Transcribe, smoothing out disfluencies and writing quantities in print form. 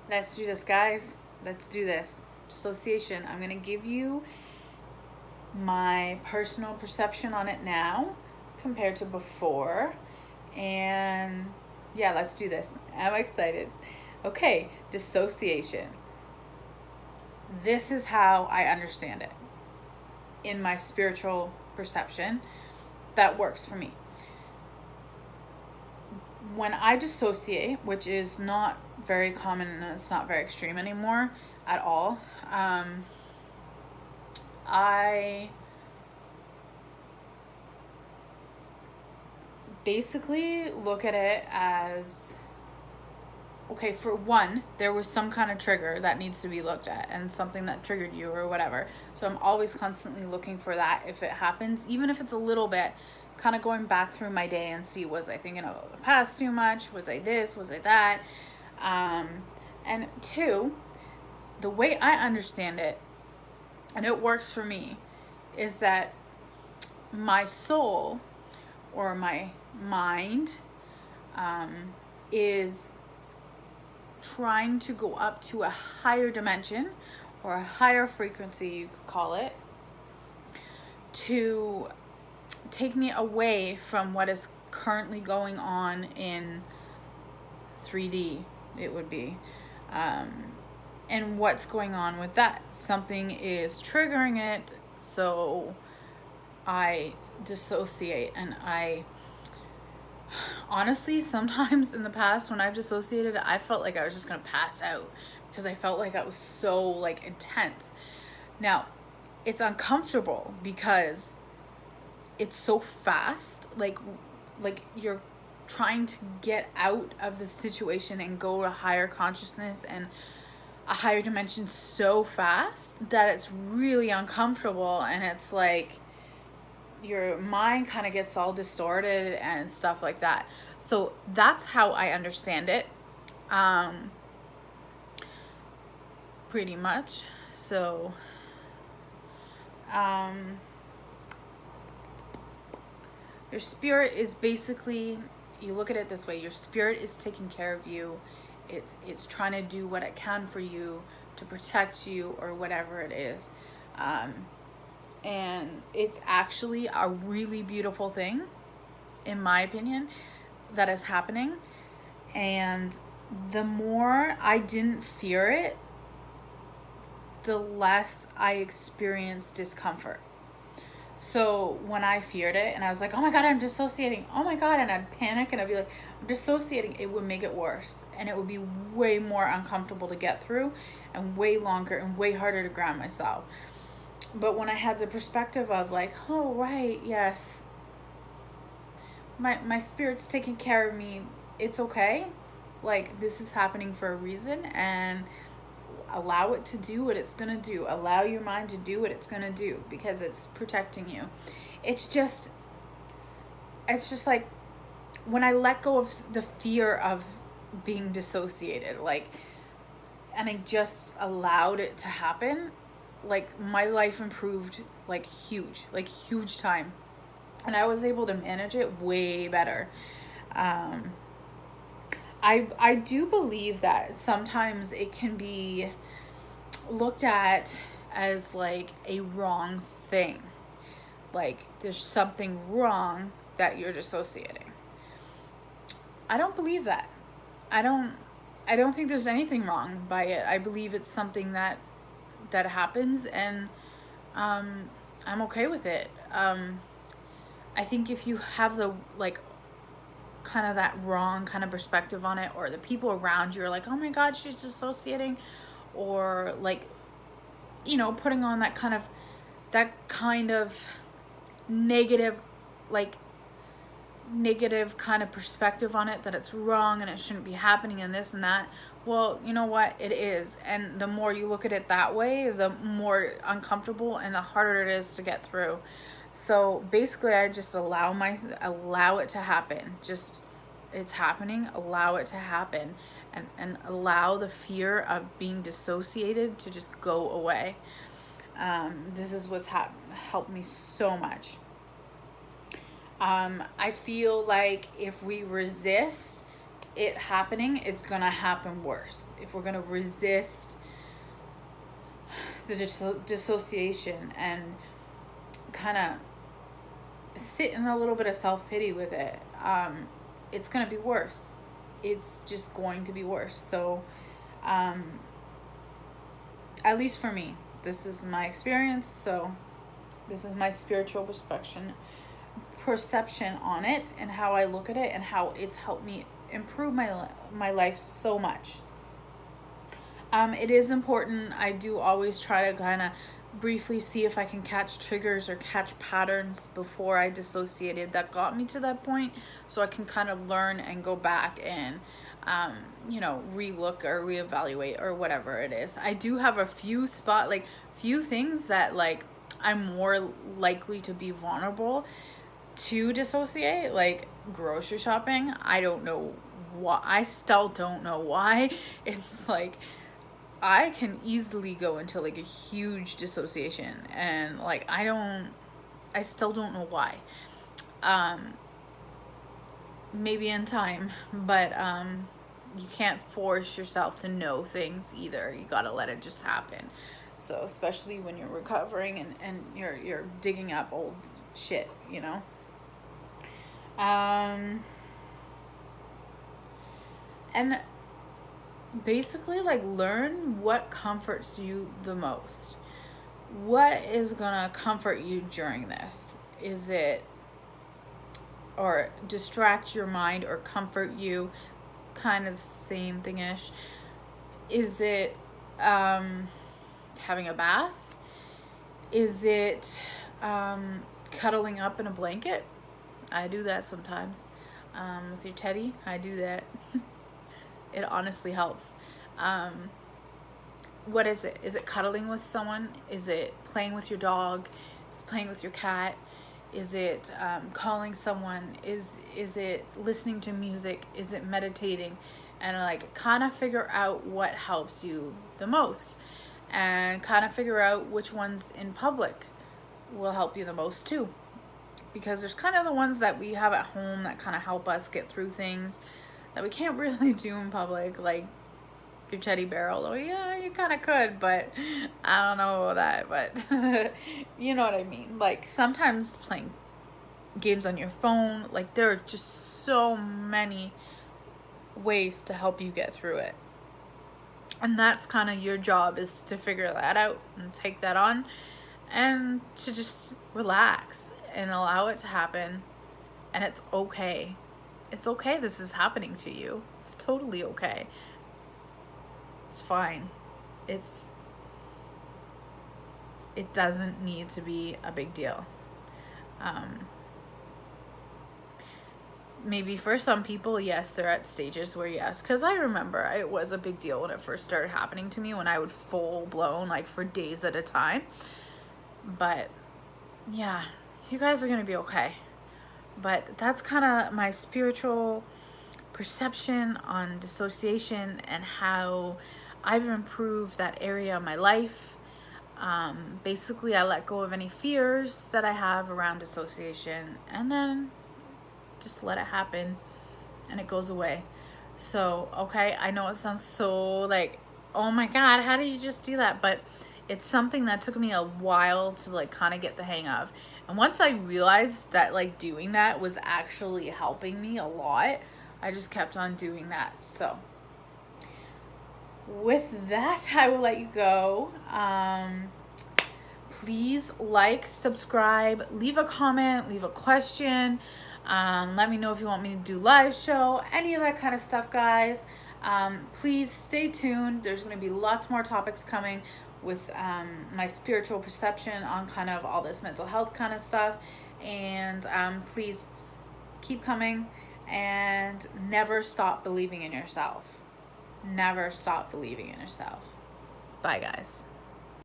Let's do this, guys. Let's do this. Dissociation. I'm going to give you my personal perception on it now compared to before. And yeah, let's do this. I'm excited. Okay, dissociation. This is how I understand it in my spiritual perception that works for me. When I dissociate, which is not very common and it's not very extreme anymore at all, I basically look at it as, okay, for one, there was some kind of trigger that needs to be looked at and something that triggered you or whatever. So I'm always constantly looking for that if it happens, even if it's a little bit, kind of going back through my day and see, was I thinking about the past too much? Was I this? Was I that? And two, the way I understand it, and it works for me, is that my soul or my mind is trying to go up to a higher dimension or a higher frequency, you could call it, to take me away from what is currently going on in 3D, it would be. And what's going on with that? Something is triggering it, so I dissociate. And I honestly, sometimes in the past when I've dissociated, I felt like I was just gonna pass out because I felt like I was so like intense. Now, it's uncomfortable because it's so fast, like you're trying to get out of the situation and go to higher consciousness and a higher dimension so fast that it's really uncomfortable, and it's like your mind kind of gets all distorted and stuff like that. So that's how I understand it, pretty much. So your spirit is basically, you look at it this way, your spirit is taking care of you. It's trying to do what it can for you to protect you or whatever it is. And it's actually a really beautiful thing, in my opinion, that is happening. And the more I didn't fear it, the less I experienced discomfort. So when I feared it and I was like, oh my God, I'm dissociating, oh my God, and I'd panic and I'd be like, I'm dissociating, it would make it worse. And it would be way more uncomfortable to get through and way longer and way harder to ground myself. But when I had the perspective of like, oh, right, yes, my spirit's taking care of me, it's okay. Like, this is happening for a reason, and allow it to do what it's going to do. Allow your mind to do what it's going to do because it's protecting you. It's just like when I let go of the fear of being dissociated, like, and I just allowed it to happen, like my life improved like huge time. And I was able to manage it way better. I do believe that sometimes it can be looked at as like a wrong thing. Like there's something wrong that you're dissociating. I don't believe that. I don't think there's anything wrong by it. I believe it's something that happens, and I'm okay with it. I think if you have the like kind of that wrong kind of perspective on it, or the people around you are like, oh my God, she's dissociating, or like, you know, putting on that kind of negative kind of perspective on it, that it's wrong and it shouldn't be happening and this and that. Well, you know what, it is. And the more you look at it that way, the more uncomfortable and the harder it is to get through. So basically I just allow it to happen. Just, it's happening, allow it to happen, and allow the fear of being dissociated to just go away. This is what's helped me so much. I feel like if we resist, it happening, it's going to happen worse. If we're going to resist the dissociation and kind of sit in a little bit of self-pity with it, it's going to be worse. It's just going to be worse. So, at least for me, this is my experience. So this is my spiritual perception on it, and how I look at it, and how it's helped me improve my life so much. It is important. I do always try to kind of briefly see if I can catch triggers or catch patterns before I dissociated that got me to that point, so I can kind of learn and go back and relook or reevaluate or whatever it is. I do have a few things that like I'm more likely to be vulnerable to dissociate, like grocery shopping. I don't know why. I still don't know why. It's like I can easily go into like a huge dissociation, and like I still don't know why. Maybe in time, but you can't force yourself to know things either. You gotta let it just happen. So especially when you're recovering and you're digging up old shit, and basically like learn what comforts you the most. What is gonna comfort you during this? Is it, or distract your mind or comfort you, kind of same thing-ish? Is it having a bath? Is it cuddling up in a blanket? I do that sometimes. With your teddy, I do that. It honestly helps. What is it? Is it cuddling with someone? Is it playing with your dog? Is it playing with your cat? Is it calling someone? Is it listening to music? Is it meditating? And like kind of figure out what helps you the most, and kind of figure out which ones in public will help you the most too, because there's kind of the ones that we have at home that kind of help us get through things that we can't really do in public, like your teddy bear. Although yeah, you kind of could, but I don't know about that, but you know what I mean. Like sometimes playing games on your phone, like there are just so many ways to help you get through it, and that's kind of your job, is to figure that out and take that on, and to just relax and allow it to happen. And it's okay. It's okay. This is happening to you. It's totally okay. It's fine. It doesn't need to be a big deal. Maybe for some people, yes, they're at stages where yes, because I remember it was a big deal when it first started happening to me, when I would full blown, like for days at a time. But yeah, you guys are going to be okay. But that's kind of my spiritual perception on dissociation and how I've improved that area of my life. Basically, I let go of any fears that I have around dissociation, and then just let it happen, and it goes away. So, okay, I know it sounds so like, oh my God, how do you just do that? But it's something that took me a while to like kind of get the hang of. And once I realized that like doing that was actually helping me a lot, I just kept on doing that. So with that, I will let you go. Please like, subscribe, leave a comment, leave a question. Let me know if you want me to do live show, any of that kind of stuff, guys. Please stay tuned. There's going to be lots more topics coming with my spiritual perception on kind of all this mental health kind of stuff. And please keep coming, and never stop believing in yourself. Never stop believing in yourself. Bye, guys.